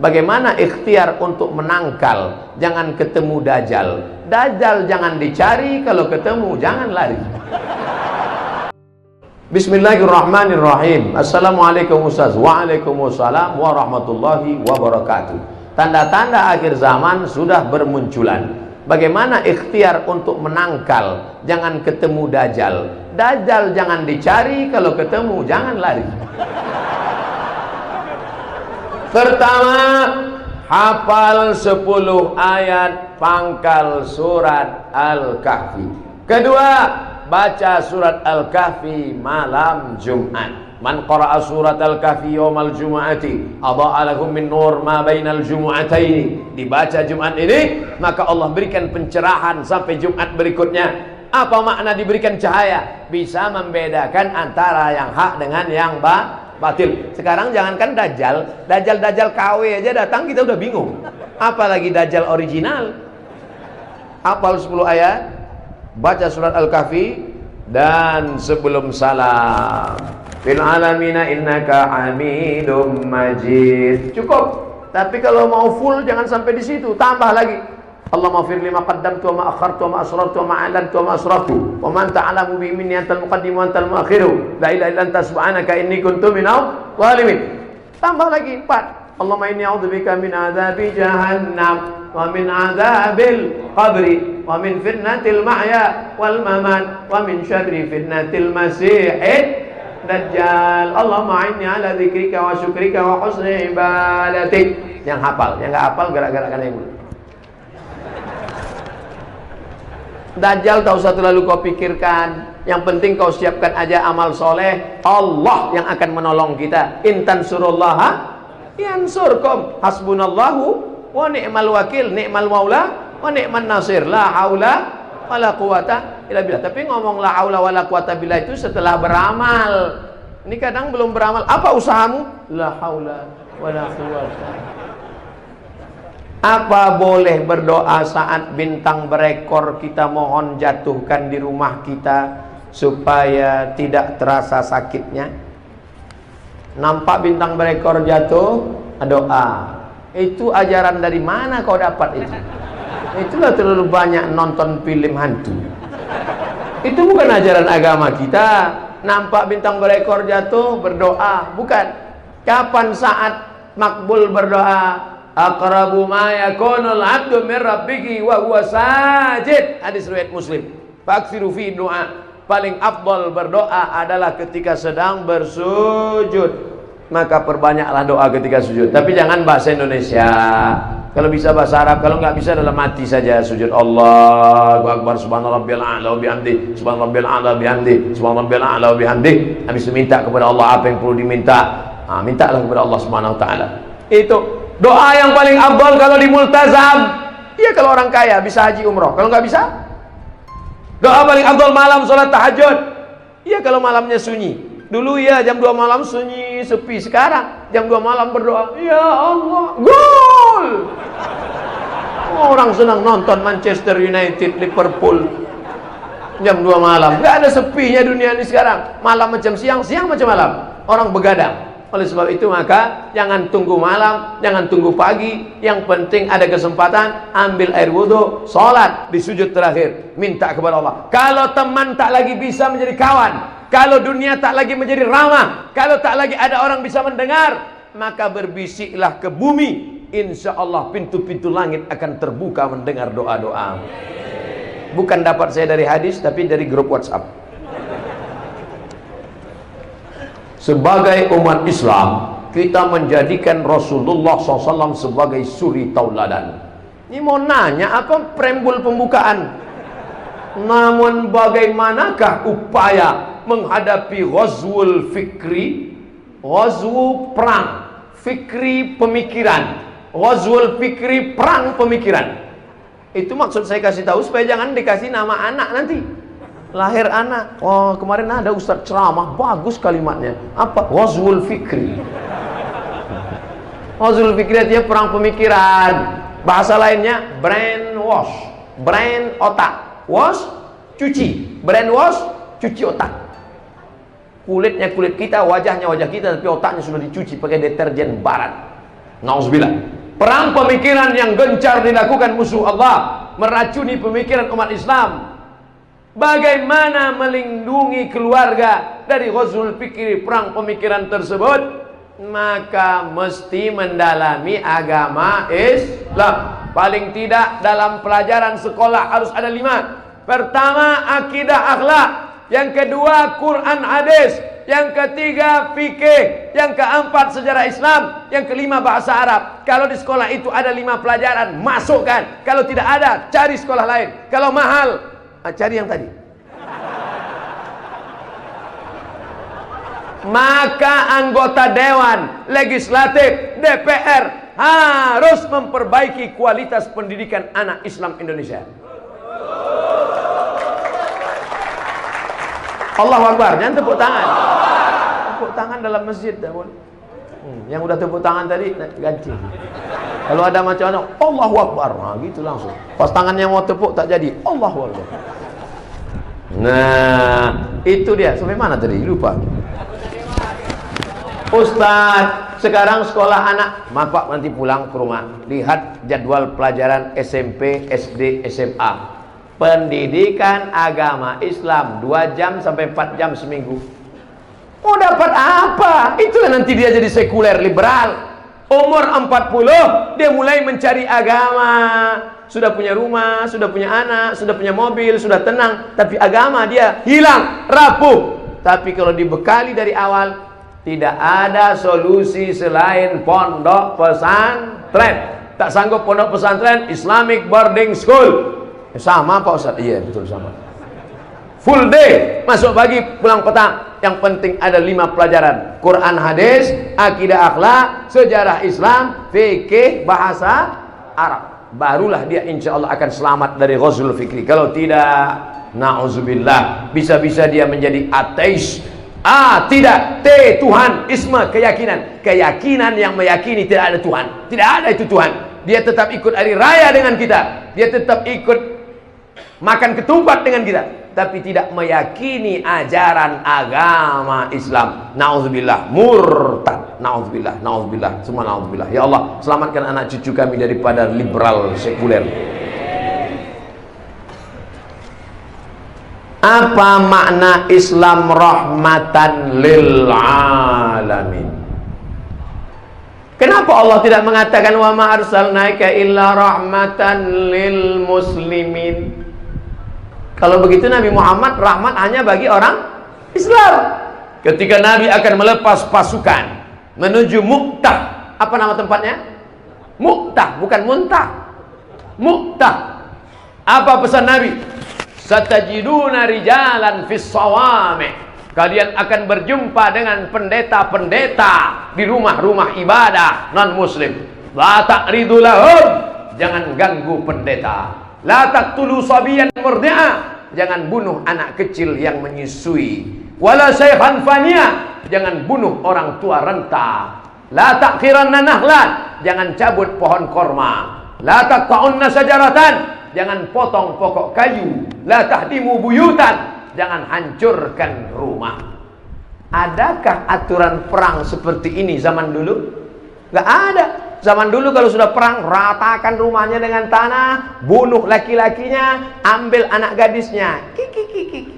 Bagaimana ikhtiar untuk menangkal? Jangan ketemu Dajjal. Dajjal jangan dicari, kalau ketemu jangan lari. Bismillahirrahmanirrahim. Assalamualaikum Ustaz. Waalaikumsalam warahmatullahi wabarakatuh. Tanda-tanda akhir zaman sudah bermunculan. Bagaimana ikhtiar untuk menangkal? Jangan ketemu Dajjal. Dajjal jangan dicari, kalau ketemu jangan lari. Pertama, hafal 10 ayat pangkal surat Al-Kahfi. Kedua, baca surat Al-Kahfi malam Jumat. Man qara'a surat Al-Kahfi yawmal jumu'ati adha'a lahu min nur ma bainal jumu'ataini. Dibaca Jumat ini, maka Allah berikan pencerahan sampai Jumat berikutnya. Apa makna diberikan cahaya? Bisa membedakan antara yang hak dengan yang batil. Sekarang jangankan Dajjal KW aja datang kita udah bingung. Apalagi Dajjal original. Hafal 10 ayat, baca surat Al-Kahfi, dan sebelum salam, fil alamina innaka hamidum majid. Cukup. Tapi kalau mau full jangan sampai di situ, tambah lagi. Allahumma fir lima qaddamtu wa ma akhartu wa ma asrartu wa ma a'lantu wa ma asraftu wa man ta'lamu bi minni antal muqaddim wa antal muakhiru la ilaha illa anta subhanaka inni kuntu minadh dhalimin. Tambah lagi 4. Allahumma inni a'udzubika min adzabi jahannam wa min adzabil qabri wa min fitnatil mahya wal mamat wa min syarri fitnatil masiihid dajjal. Allahumma inni ala dzikrika wa syukrika wa husni ibadatik. Yang hafal, yang enggak hafal gerak-gerakan yang dulu. Dajjal tak usah terlalu kau pikirkan. Yang penting kau siapkan aja amal soleh. Allah yang akan menolong kita. Intan surullaha yansurkum. Hasbunallahu wa ni'mal wakil. Ni'mal maula wa ni'man nasir. La haula wa la quwata illa billah. Tapi ngomong la haula wa la quwata billah itu setelah beramal. Ini kadang belum beramal. Apa usahamu? La haula wa la quwata. Apa boleh berdoa saat bintang berekor kita mohon jatuhkan di rumah kita supaya tidak terasa sakitnya? Nampak bintang berekor jatuh, doa. Itu ajaran dari mana kau dapat itu? Itulah terlalu banyak nonton film hantu. Itu bukan ajaran agama kita. Nampak bintang berekor jatuh, berdoa. Bukan. Kapan saat makbul berdoa? Aqrabu ma yakunul 'abdu min rabbih wa huwa sajid. Hadis riwayat Muslim. Faksiru fi du'a. Paling afdal berdoa adalah ketika sedang bersujud. Maka perbanyaklah doa ketika sujud. Tapi jangan bahasa Indonesia. Kalau bisa bahasa Arab, kalau nggak bisa dalam hati saja sujud. Allahu akbar, subhanarabbiyal a'la wa bihamdi, subhanarabbiyal a'la wa bihamdi, subhanarabbiyal a'la wa bihamdi. Habis itu minta kepada Allah apa yang perlu diminta. Mintalah kepada Allah Subhanahu wa taala. Itu doa yang paling afdal kalau di multazam. Iya kalau orang kaya bisa haji umroh. Kalau nggak bisa, doa paling afdal malam sholat tahajud. Iya kalau malamnya sunyi. Dulu ya jam 2 malam sunyi sepi. Sekarang jam 2 malam berdoa. Ya Allah, gol. Orang senang nonton Manchester United, Liverpool. Jam 2 malam. Nggak ada sepinya dunia ini sekarang. Malam macam siang, siang macam malam. Orang begadang. Oleh sebab itu maka jangan tunggu malam, jangan tunggu pagi. Yang penting ada kesempatan, ambil air wudhu, sholat di sujud terakhir, minta kepada Allah. Kalau teman tak lagi bisa menjadi kawan, kalau dunia tak lagi menjadi ramah, kalau tak lagi ada orang bisa mendengar, maka berbisiklah ke bumi. Insya Allah pintu-pintu langit akan terbuka mendengar doa-doa. Bukan dapat saya dari hadis, tapi dari grup WhatsApp. Sebagai umat Islam, kita menjadikan Rasulullah SAW sebagai suri tauladan. Ini mau nanya apa preambul pembukaan? Namun bagaimanakah upaya menghadapi ghazwul fikri? Ghazwu perang, fikri pemikiran. Ghazwul fikri perang pemikiran. Itu maksud saya kasih tahu supaya jangan dikasih nama anak nanti. Lahir anak, oh kemarin ada ustaz ceramah, bagus kalimatnya. Apa? Ghazwul fikri. Ghazwul fikri artinya perang pemikiran. Bahasa lainnya brainwash, brain otak, wash cuci, brainwash cuci otak. Kulitnya kulit kita, wajahnya wajah kita, tapi otaknya sudah dicuci pakai deterjen barat. Nauzubillah. Perang pemikiran yang gencar dilakukan musuh Allah, meracuni pemikiran umat Islam. Bagaimana melindungi keluarga dari ghazwul fikri, perang pemikiran tersebut? Maka mesti mendalami agama Islam. Paling tidak dalam pelajaran sekolah harus ada 5. Pertama, akidah akhlak. Yang kedua, Quran hadis. Yang ketiga, fikih. Yang keempat, sejarah Islam. Yang kelima, bahasa Arab. Kalau di sekolah itu ada 5 pelajaran, masukkan. Kalau tidak ada, cari sekolah lain. Kalau mahal, cari yang tadi. Maka anggota dewan, legislatif, DPR harus memperbaiki kualitas pendidikan anak Islam Indonesia. Allahu Akbar, jangan tepuk tangan. Tepuk tangan dalam masjid dah boleh. Yang udah tepuk tangan tadi ganti. Kalau ada macam-macam, Allahu Akbar, nah, gitu langsung. Pas tangannya mau tepuk tak jadi, Allahu Akbar. Nah, itu dia. Sampai mana tadi? Lupa. Ustaz, sekarang sekolah anak, Bapak nanti pulang ke rumah, lihat jadwal pelajaran SMP, SD, SMA. Pendidikan agama Islam 2 jam sampai 4 jam seminggu. Mau dapat apa? Itulah nanti dia jadi sekuler liberal. Umur 40 dia mulai mencari agama. Sudah punya rumah, sudah punya anak, sudah punya mobil, sudah tenang, tapi agama dia hilang, rapuh. Tapi kalau dibekali dari awal, tidak ada solusi selain pondok pesantren. Tak sanggup pondok pesantren, Islamic boarding school. Sama Pak Ustaz? Iya betul sama. Full day, masuk pagi pulang petang. Yang penting ada 5 pelajaran: Quran hadis, akidah akhlak, sejarah Islam, fikih, bahasa Arab. Barulah dia insya Allah akan selamat dari ghazwul fikri. Kalau tidak, na'udzubillah, bisa-bisa dia menjadi ateis. Tidak, Tuhan, isma, keyakinan. Keyakinan yang meyakini tidak ada Tuhan. Tidak ada itu Tuhan. Dia tetap ikut hari raya dengan kita. Dia tetap ikut makan ketupat dengan kita, tapi tidak meyakini ajaran agama Islam. Nauzubillah, murtad. Nauzubillah, nauzubillah, semua nauzubillah. Ya Allah, selamatkan anak cucu kami daripada liberal sekuler. Apa makna Islam rahmatan lil alamin? Kenapa Allah tidak mengatakan wa ma arsalnaka illa rahmatan lil muslimin? Kalau begitu Nabi Muhammad rahmat hanya bagi orang Islam. Ketika Nabi akan melepas pasukan menuju Mu'tah, apa nama tempatnya? Mu'tah, bukan Muntah. Mu'tah. Apa pesan Nabi? Satajiduna rijalan fis sawami'. Kalian akan berjumpa dengan pendeta-pendeta di rumah-rumah ibadah non-muslim. La ta'ridu lahum, jangan ganggu pendeta. La taqtulu sabiyan murdi'a, jangan bunuh anak kecil yang menyusui. Wala shaykhan faniya, jangan bunuh orang tua renta. La taqiranna nahlan, jangan cabut pohon korma. La taqta'unna sajaratan, jangan potong pokok kayu. La tahdimu buyutan, jangan hancurkan rumah. Adakah aturan perang seperti ini zaman dulu? Gak ada. Zaman dulu kalau sudah perang, ratakan rumahnya dengan tanah, bunuh laki-lakinya, ambil anak gadisnya. Kiki.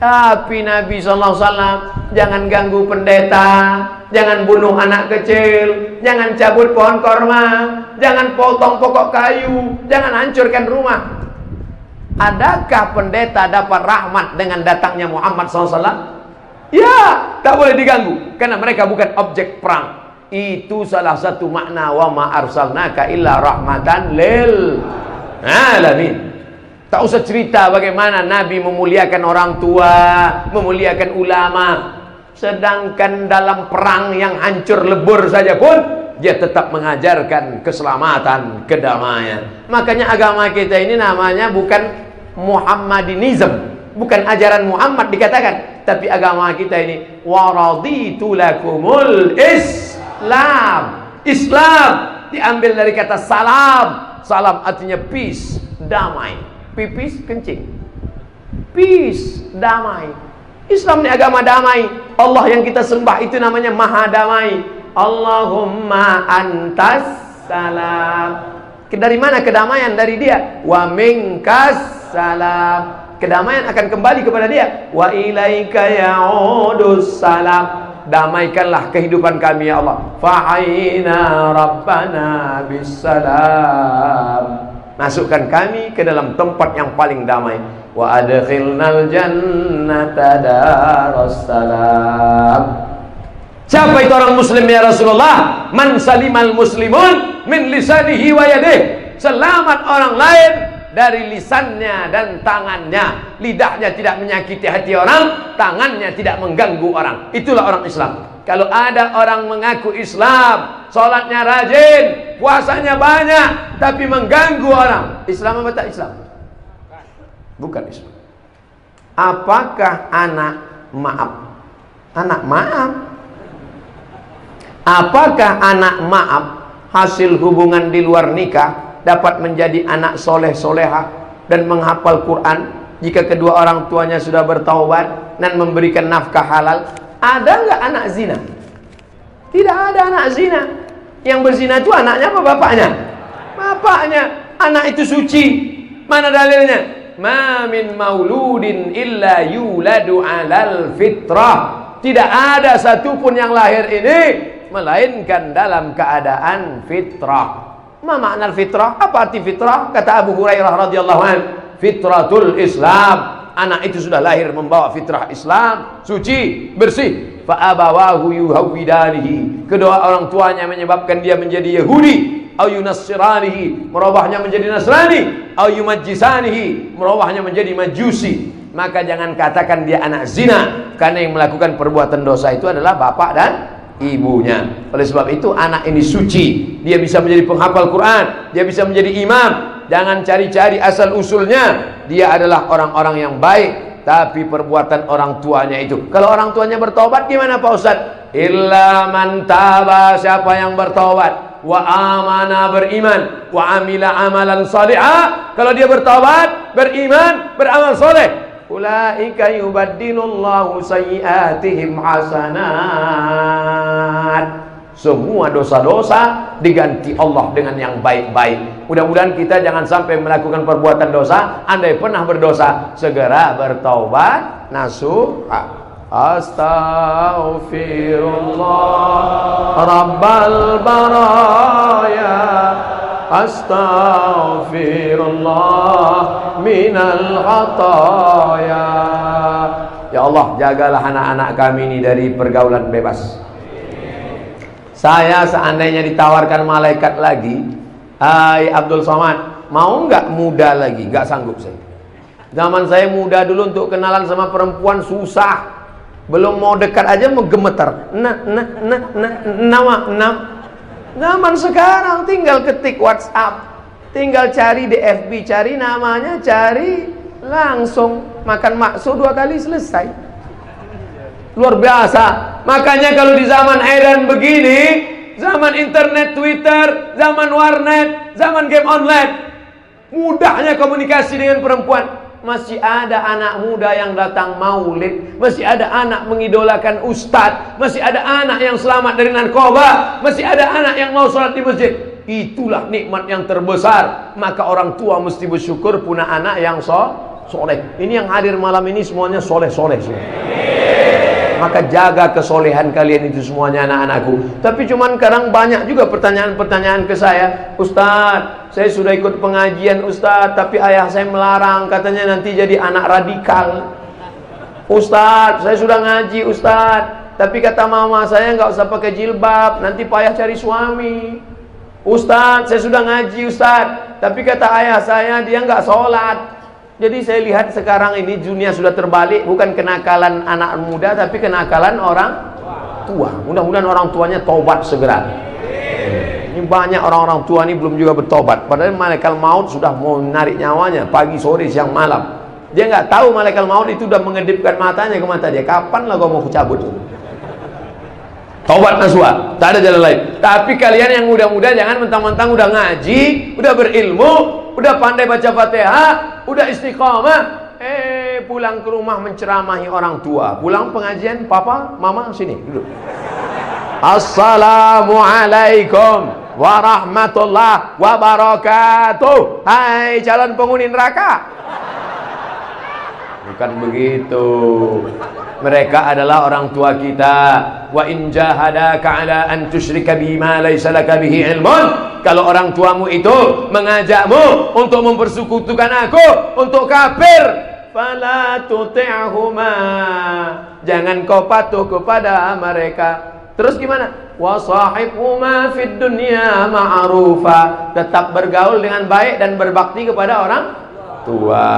Tapi Nabi SAW, jangan ganggu pendeta, jangan bunuh anak kecil, jangan cabut pohon korma, jangan potong pokok kayu, jangan hancurkan rumah. Adakah pendeta dapat rahmat dengan datangnya Muhammad SAW? Ya, tak boleh diganggu, karena mereka bukan objek perang. Itu salah satu makna wa ma arsalnaka illa rahmatan lil alamin. Tak usah cerita bagaimana Nabi memuliakan orang tua, memuliakan ulama. Sedangkan dalam perang yang hancur lebur saja pun dia tetap mengajarkan keselamatan, kedamaian. Makanya agama kita ini namanya bukan Muhammadinism, bukan ajaran Muhammad dikatakan, tapi agama kita ini waraditu lakumul Islam diambil dari kata salam. Salam artinya peace, damai. Pipis kencing. Peace, damai. Islam ini agama damai. Allah yang kita sembah itu namanya Maha Damai. Allahumma antas salam. Dari mana kedamaian? Dari dia. Wa minkas salam. Kedamaian akan kembali kepada dia. Wa ilaika ya'udus salam. Damaikanlah kehidupan kami ya Allah. Fa'aina rabbana bisalam. Masukkan kami ke dalam tempat yang paling damai. Wa adkhilnal jannata darussalam. Siapa itu orang muslim ya Rasulullah? Man salimal muslimun min lisanihi wa yadihi. Selamat orang lain dari lisannya dan tangannya. Lidahnya tidak menyakiti hati orang, tangannya tidak mengganggu orang. Itulah orang Islam. Kalau ada orang mengaku Islam, sholatnya rajin, puasanya banyak, tapi mengganggu orang, Islam apa tak Islam? Bukan Islam. Apakah anak maaf? Anak maaf. Apakah anak maaf hasil hubungan di luar nikah dapat menjadi anak soleh soleha dan menghafal Quran jika kedua orang tuanya sudah bertaubat dan memberikan nafkah halal? Ada nggak anak zina? Tidak ada anak zina. Yang berzina itu anaknya apa bapaknya? Bapaknya. Anak itu suci. Mana dalilnya? Ma min mauludin illa yuladu alal fitrah. Tidak ada satupun yang lahir ini melainkan dalam keadaan fitrah. Ma makna fitrah? Apa arti fitrah? Kata Abu Hurairah radhiyallahu anhu, fitratul Islam. Anak itu sudah lahir membawa fitrah Islam, suci, bersih. Fa abawahu yuhawidanihi. Kedua orang tuanya menyebabkan dia menjadi Yahudi, au yunassiranihi, merubahnya menjadi Nasrani, au yumajjisanihi, merubahnya menjadi Majusi. Maka jangan katakan dia anak zina, karena yang melakukan perbuatan dosa itu adalah bapak dan ibunya. Oleh sebab itu anak ini suci, dia bisa menjadi penghafal Quran, dia bisa menjadi imam. Jangan cari-cari asal usulnya. Dia adalah orang-orang yang baik, tapi perbuatan orang tuanya itu. Kalau orang tuanya bertobat gimana Pak Ustaz? Illa man taba, siapa yang bertobat, wa amana, beriman, wa amila amalan salihah. Kalau dia bertobat, beriman, beramal soleh, ulaika yubaddilullahu sayyiatihim hasanat. Semua dosa-dosa diganti Allah dengan yang baik-baik. Mudah-mudahan kita jangan sampai melakukan perbuatan dosa. Andai pernah berdosa, segera bertaubat nasuha. Astaghfirullah Rabbal baraya, astaghfirullah minal khataya. Ya Allah, jagalah anak-anak kami ini dari pergaulan bebas. Saya seandainya ditawarkan malaikat lagi, hai Abdul Somad, mau nggak muda lagi? Nggak sanggup saya. Zaman saya muda dulu, untuk kenalan sama perempuan susah. Belum mau dekat aja mau gemetar. Nama. Zaman sekarang tinggal ketik WhatsApp, tinggal cari di FB, cari namanya, cari langsung makan bakso 2 kali selesai. Luar biasa. Makanya kalau di zaman edan begini, zaman internet, Twitter, zaman warnet, zaman game online, mudahnya komunikasi dengan perempuan, masih ada anak muda yang datang maulid, masih ada anak mengidolakan ustadz, masih ada anak yang selamat dari narkoba, masih ada anak yang mau sholat di masjid. Itulah nikmat yang terbesar. Maka orang tua mesti bersyukur punya anak yang soleh. Ini yang hadir malam ini semuanya soleh-soleh semua. Maka jaga kesolehan kalian itu semuanya anak-anakku. Tapi cuman kadang banyak juga pertanyaan-pertanyaan ke saya. Ustadz, saya sudah ikut pengajian Ustadz, tapi ayah saya melarang, katanya nanti jadi anak radikal. Ustadz, saya sudah ngaji Ustadz, tapi kata mama saya nggak usah pakai jilbab, nanti payah cari suami. Ustadz, saya sudah ngaji Ustadz, tapi kata ayah saya dia nggak sholat. Jadi saya lihat sekarang ini dunia sudah terbalik, bukan kenakalan anak muda, tapi kenakalan orang tua. Mudah-mudahan orang tuanya taubat segera. Ini banyak orang-orang tua ini belum juga bertobat. Padahal malaikat maut sudah mau narik nyawanya pagi, sore, siang, malam. Dia nggak tahu malaikat maut itu sudah mengedipkan matanya ke mata dia. Kapan lah kau mau cabut? Taubat nasuha, tak ada jalan lain. Tapi kalian yang muda-muda jangan mentang-mentang udah ngaji, udah berilmu, udah pandai baca Fatihah, udah istiqamah, pulang ke rumah menceramahi orang tua. Pulang pengajian, papa, mama sini duduk. Assalamualaikum warahmatullahi wabarakatuh. Hai calon penghuni neraka. Bukan begitu. Mereka adalah orang tua kita. Wa in jahadaka ala an tusyrika bima laysa laka bihi ilmun. Kalau orang tuamu itu mengajakmu untuk mempersekutukan aku, untuk kafir, fala tuti'huma, jangan kau patuh kepada mereka. Terus gimana? Wa sahibhuma fid dunya ma'rufa, tetap bergaul dengan baik dan berbakti kepada orang tua.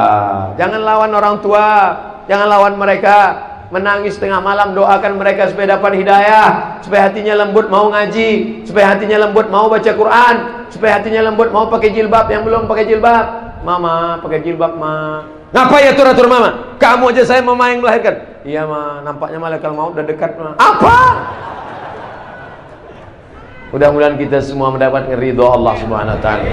Jangan lawan orang tua, jangan lawan mereka. Menangis tengah malam, doakan mereka supaya dapat hidayah, supaya hatinya lembut mau ngaji, supaya hatinya lembut mau baca Quran, supaya hatinya lembut mau pakai jilbab yang belum pakai jilbab. Mama, pakai jilbab, ma. Ngapain atur-atur mama? Kamu aja saya mama yang melahirkan. Iya, ma, nampaknya malaikat maut udah dekat, ma. Apa? Mudah-mudahan kita semua mendapat ridho Allah Subhanahu wa taala.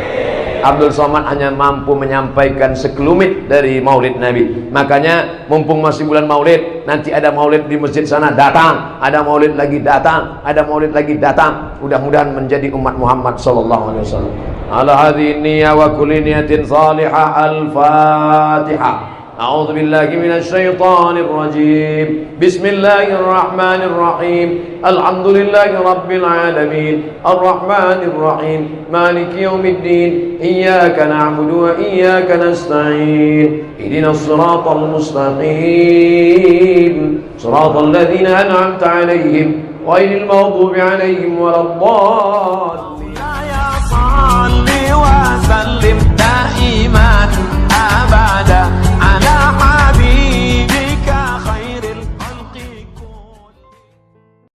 Abdul Somad hanya mampu menyampaikan sekelumit dari maulid Nabi. Makanya mumpung masih bulan maulid, nanti ada maulid di masjid sana, datang. Ada maulid lagi, datang. Ada maulid lagi, datang. Mudah-mudahan menjadi umat Muhammad sallallahu alaihi wasallam. Ala hadhihi niyyah wa kulli niyatin salihah. Al-Fatihah. A'udzu billahi minasy syaithanir rajim. Bismillahirrahmanir rahim. Alhamdulillahi rabbil alamin. Arrahmanir rahim. Maliki yaumiddin. Iyyaka na'budu wa iyyaka nasta'in. Ihdinas siratal mustaqim. Siratal ladzina an'amta 'alaihim ghairil maghdubi 'alaihim waladdallin. Ya salli wa sallim daiman